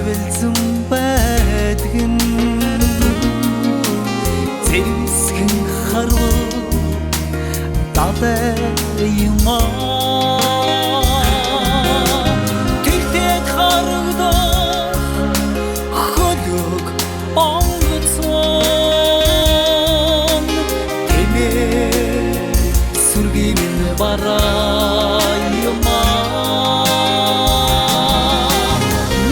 билсэн байдгэн зэрвсгэн харвал дадай юмаа тэгтээд харагдах хөлөг онгоцон тэмээ сүргийн бараа юмаа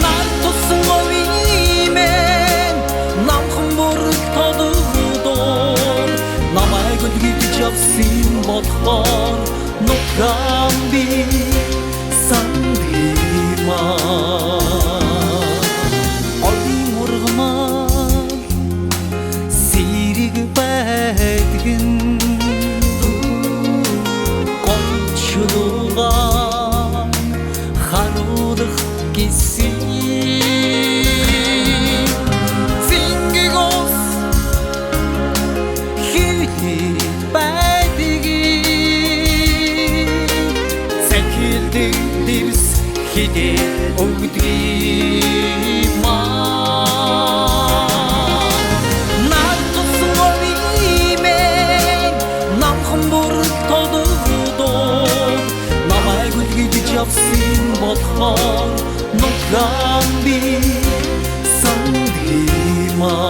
нар тусан өвимен намхан бүрэг тодогдоор намайг үлгэж явсан бодхоор нутгаан би сандимаа одын ургамал сэрэг байдгэн гончлуугаан харуулах гэсэн зингигос хилий байдгийг цэхэлдэг дэвс хидээ өгдгиймаа нар тусан өвимен намхан бүрэг тодогдоор намайг үлгэж явсан бодхоор нутгаан би сандимаа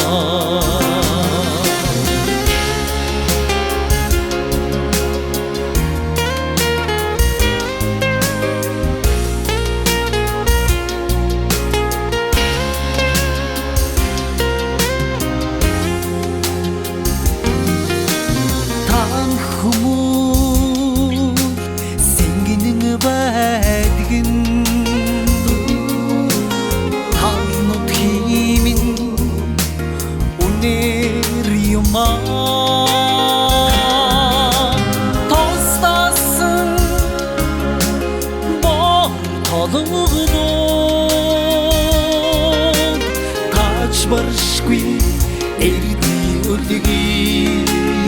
байдгэн халнут химин үнэр юмаа тостасан бор толгодоо тач баршгүй эрди үлгий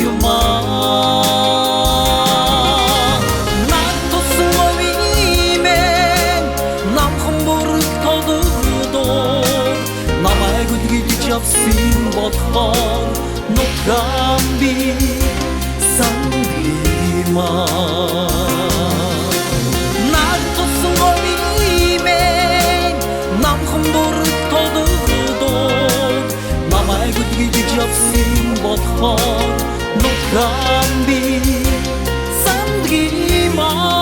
юмаа явсан бодхоор нутгаан би сандимаа нар тусан өвимен намхан бүрэг тодогдоор намайг үлгэж явсан бодхоор нутгаан би сандимаа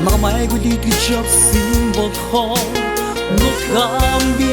намайг үлгэж явсан бодхоор нутгаан би